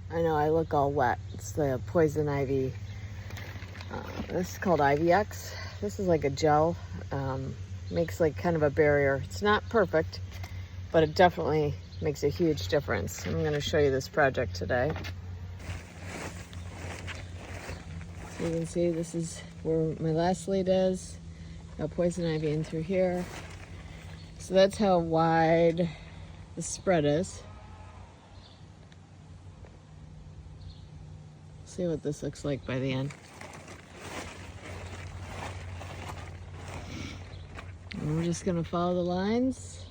I know I look all wet. It's the poison ivy. This is called IVX. This is like a gel. Makes like kind of a barrier. It's not perfect, but it definitely makes a huge difference. I'm going to show you this project today. So you can see this is where my last lead is. Got poison ivy in through here. So that's how wide the spread is. See what this looks like by the end. And we're just gonna follow the lines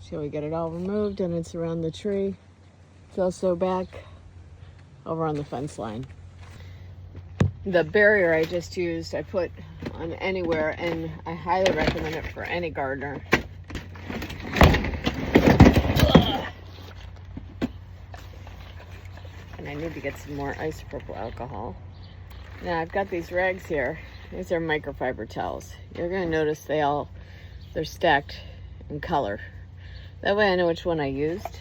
till we get it all removed, and it's around the tree. It's also back over on the fence line. The barrier I just used, I put on anywhere, and I highly recommend it for any gardener. And I need to get some more isopropyl alcohol. Now I've got these rags here. These are microfiber towels. You're gonna notice they're stacked in color. That way I know which one I used.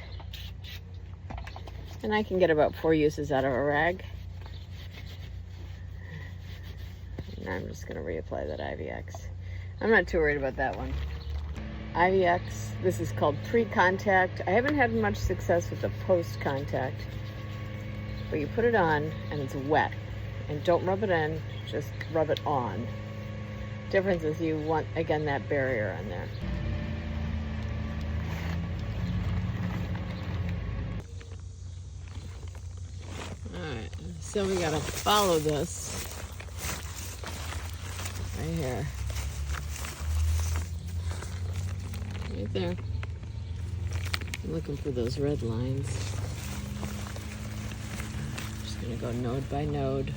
And I can get about 4 uses out of a rag. And I'm just gonna reapply that IVX. I'm not too worried about that one. IVX, this is called pre-contact. I haven't had much success with the post-contact. But you put it on and it's wet. And don't rub it in, just rub it on. Difference is you want, again, that barrier on there. Alright, so we gotta follow this right here. Right there. I'm looking for those red lines. Just gonna go node by node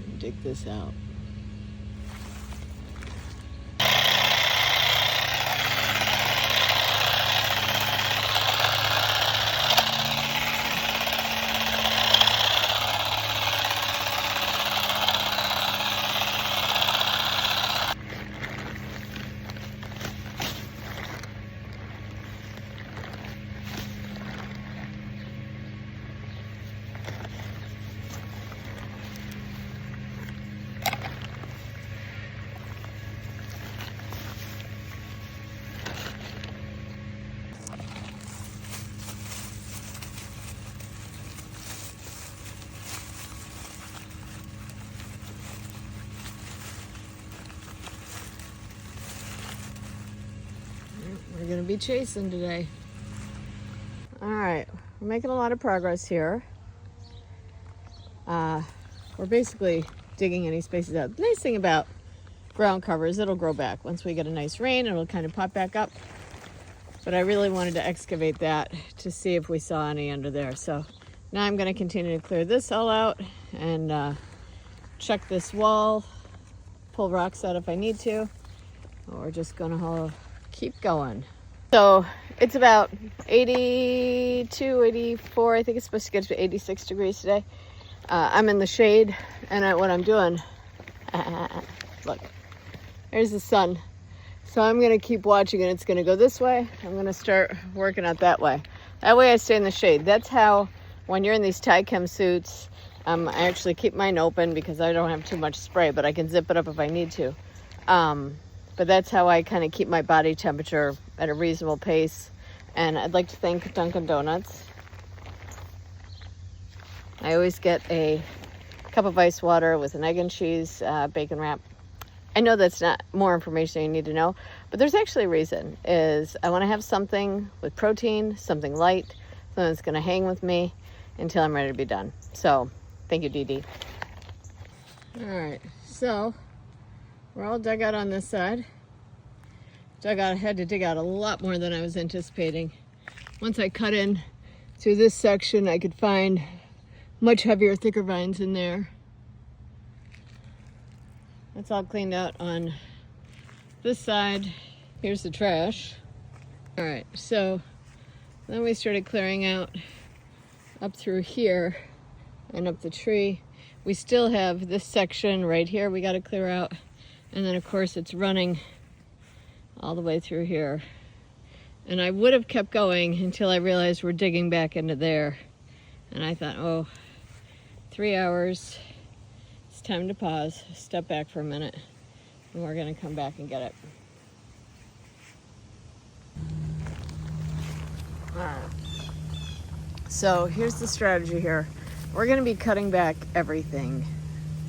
and dig this out. We're gonna be chasing today. All right, we're making a lot of progress here. We're basically digging any spaces out. The nice thing about ground cover is it'll grow back. Once we get a nice rain, it'll kind of pop back up. But I really wanted to excavate that to see if we saw any under there. So now I'm gonna continue to clear this all out and check this wall, pull rocks out if I need to. We're just gonna keep going. So it's about 82, 84. I think it's supposed to get to 86 degrees today. I'm in the shade, and what I'm doing, look, there's the sun. So I'm gonna keep watching, and it's gonna go this way. I'm gonna start working out that way. That way I stay in the shade. That's how, when you're in these Ty-Chem suits, I actually keep mine open because I don't have too much spray, but I can zip it up if I need to. But that's how I kind of keep my body temperature at a reasonable pace. And I'd like to thank Dunkin' Donuts. I always get a cup of ice water with an egg and cheese bacon wrap. I know that's not more information you need to know, but there's actually a reason. Is I want to have something with protein, something light, something that's going to hang with me until I'm ready to be done. So, thank you, Dee Dee. All right, so we're all dug out on this side. I had to dig out a lot more than I was anticipating. Once I cut in through this section, I could find much heavier, thicker vines in there. That's all cleaned out on this side. Here's the trash. All right, so then we started clearing out up through here and up the tree. We still have this section right here we got to clear out. And then of course it's running all the way through here. And I would have kept going until I realized we're digging back into there. And I thought, oh, 3 hours. It's time to pause, step back for a minute, and we're gonna come back and get it. All right. So here's the strategy here. We're gonna be cutting back everything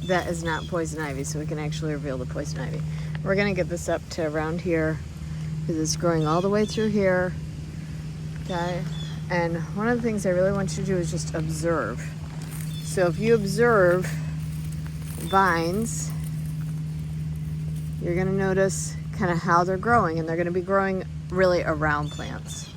that is not poison ivy so we can actually reveal the poison ivy. We're gonna get this up to around here because it's growing all the way through here, okay? And one of the things I really want you to do is just observe. So if you observe vines, you're gonna notice kind of how they're growing, and they're gonna be growing really around plants.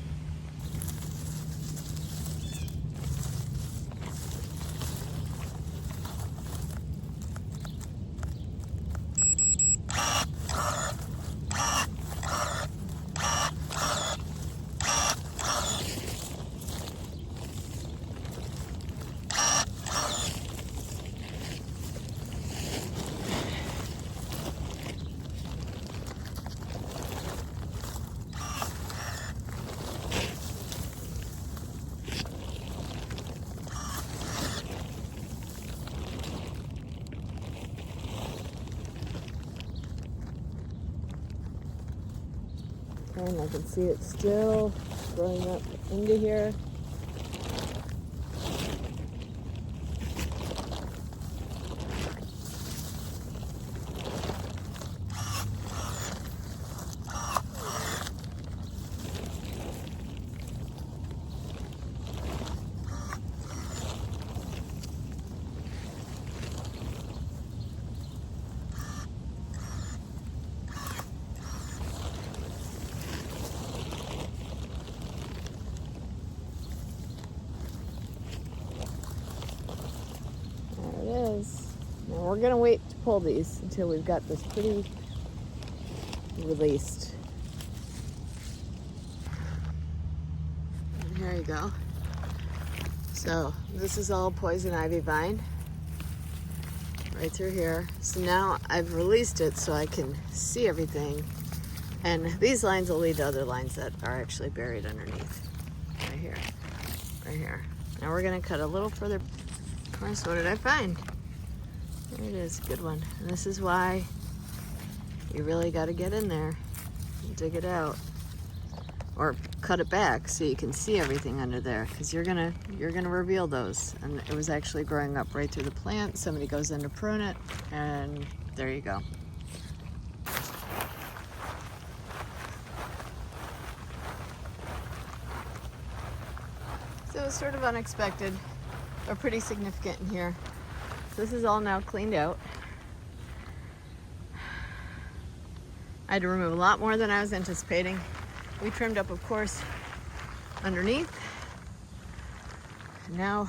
And I can see it still growing up into here. Now we're gonna wait to pull these until we've got this pretty released. And here you go. So this is all poison ivy vine right through here. So now I've released it so I can see everything. And these lines will lead to other lines that are actually buried underneath. Right here, right here. Now we're gonna cut a little further. Of course, what did I find? There it is, good one. And this is why you really got to get in there and dig it out, or cut it back so you can see everything under there, because you're gonna reveal those. And it was actually growing up right through the plant. Somebody goes in to prune it, and there you go. So it was sort of unexpected, but pretty significant in here. This is all now cleaned out. I had to remove a lot more than I was anticipating. We trimmed up, of course, underneath. Now